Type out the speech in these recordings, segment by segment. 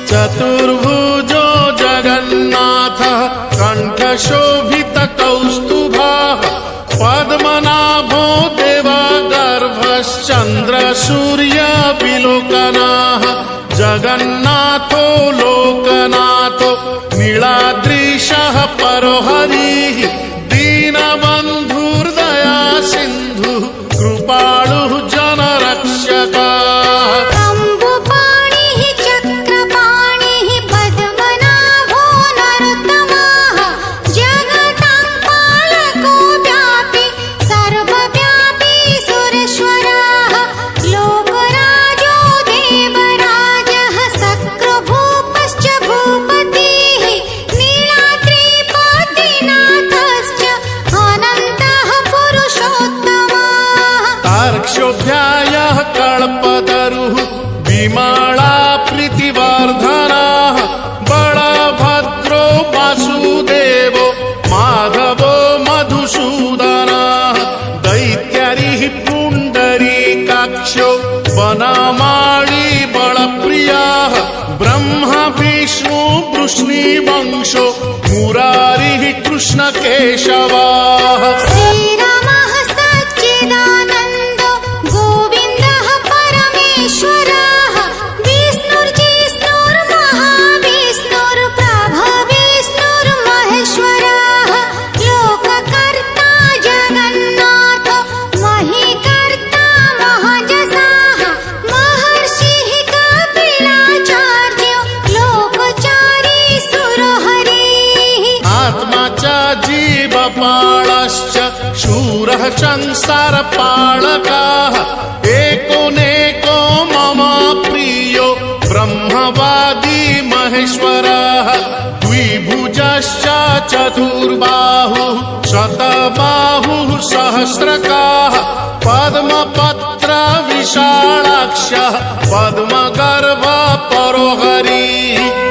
चतुर्भुजो जगन्नाथः कण्ठशोभितकौस्तुभः पद्मनाभो देवगर्भश्चन्द्रसूर्यविलोकनः जगन्नाथो लोकनाथो नीलाद्रीशः परो हरिः दीनबन्धुर्दया सिन्धुः कृपालुः जनरक्षकः क्षोभ्यायः कल्पतरुः विमला प्रीतिवर्धनः बलभद्रो वासुदेवो माधवो मधुसूदनः दैत्यरिः पुण्डरीकाक्षो वनमाली बलप्रियः ब्रह्मा विष्णु वृष्णिवंशो मुरारिः कृष्णकेशवः जीवपालश्च शूरः संसारपालकः एकोनेको मम प्रियो ब्रह्मवादी महेश्वरः द्विभुजश्च चतुर्बाहुः शतबाहुः सहस्रकाः पद्मपत्र विशालाक्षः पद्मगर्भः परो हरिः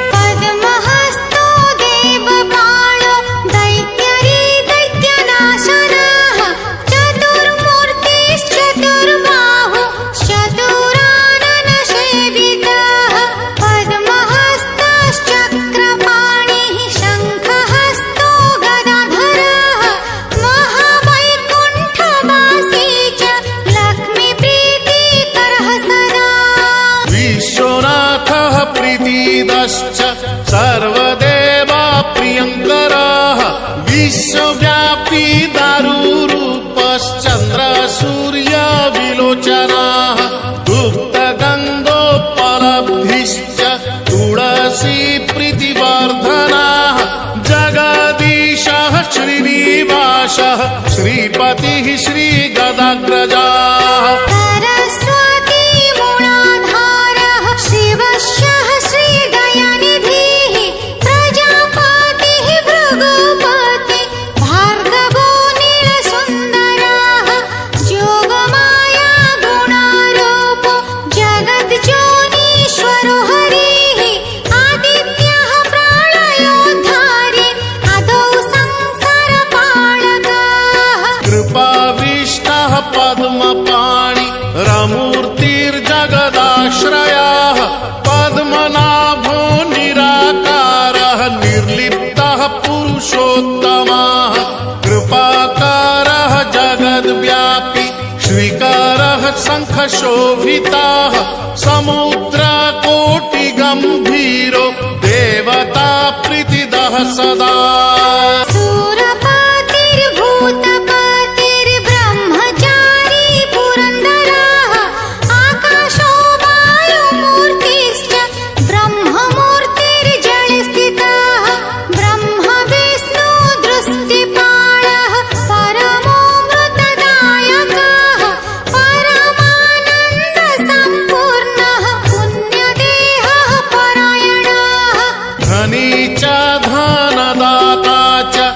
सर्वदेवा प्रियंकरः विश्वव्यापी दारुरूपश्चन्द्र सूर्य विलोचनः गुप्तगन्धोपलब्धिश्च तुलसी प्रीतिवर्धनः जगदीशः श्रीनिवासः श्रीपतिः श्रीगदाग्रजः पद्मपाणि रमूर्तिर्जगदाश्रयः पद्मनाभो निराकारः निर्लिप्तः पुरुषोत्तमः कृपाकारः जगद्व्यापी श्रीकरः शङ्खशोभितः समुद्रकोटिगम्भीरो देवता प्रीतिदः सदा धनदाता च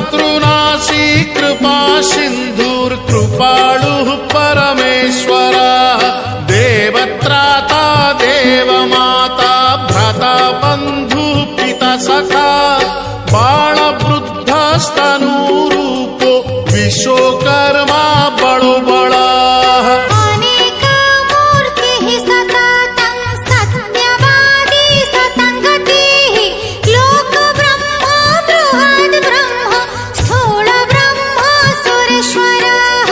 शत्रुनाशी कृपा सिन्धुर्कृपाळुः परमेश्वरः देवत्राता देवमाता भ्राता बन्धुः पिता सखा बालवृद्धस्तनूरूपो विश्वकर्मा बळोबळः अनेकमूर्तिः सततं सत्यवादी सतङ्गतिः लोकब्रह्म बृहद्ब्रह्म स्थूलब्रह्म सुरेश्वरः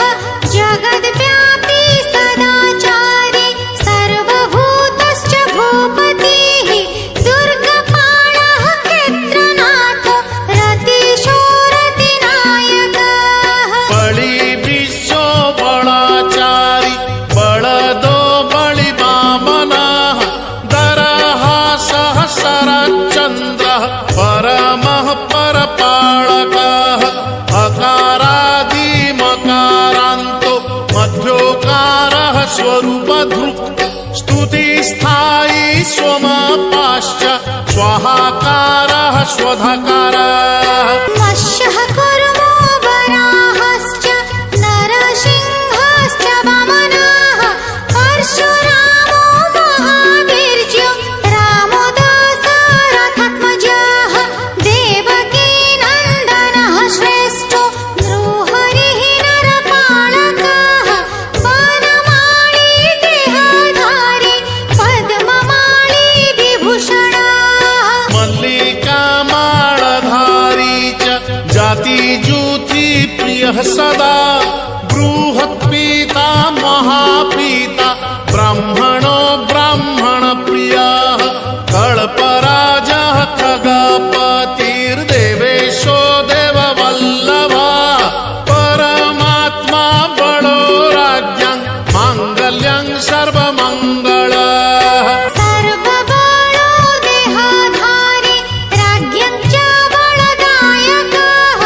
जगद्व्यापी सदाचारी सर्वभूतश्च भूपतिः दुर्गपालः क्षेत्रनाथो रतिशो रतिनायकः बळी विश्व बळाचारी बळदो बळि वामनः दरः सहस्रचन्द्रः परमः परपालकः अकारादिमकारान्तो मध्योकारः स्वरूपधृक् स्तुतिस्थायी स्वमापाश्च स्वाहाकारः स्वधाकारः मत्स्यः कूर्मो वराहश्च नरसिंहश्च वामनः परशुरामो महावीर्यो रामो दशरथात्मजः देवकीनन्दनः श्रेष्ठो नृहरिः नरपालकः वनमाली देहधारी पद्ममाली विभूषणः मल्लिकामाळधारी च जातिजूति प्रियः सदा बृहत्पीता महापीता ब्राह्मणो ब्राह्मणप्रियः कल्पराजः खगपतिर्देवेशो देववल्लभः परमात्मा बलो राज्ञं माङ्गल्यं सर्वमङ्गलः सर्वबलो देहधारी राज्ञं च बलदायकः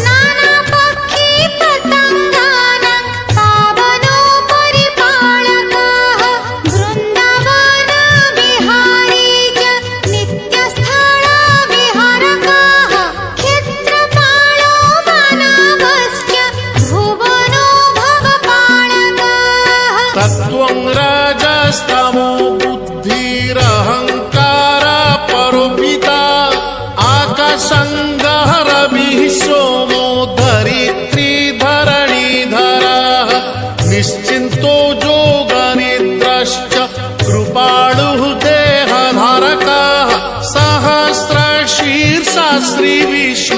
नानापक्षी पतङ्गानां पावनो परिपालकः वृन्दावन विहारी च नित्यस्थलविहारकः क्षेत्रपालो मानवश्च भुवनो भवपालकः तत्त्वं रजस्तमो बुद्धिरहङ्कार परोपिता आकाशङ्गः रविः सोमो धरित्री धरणीधरः निश्चिन्तो योगनिद्रश्च कृपाळुः देहधारकः सहस्रशीर्षा श्रीविश्व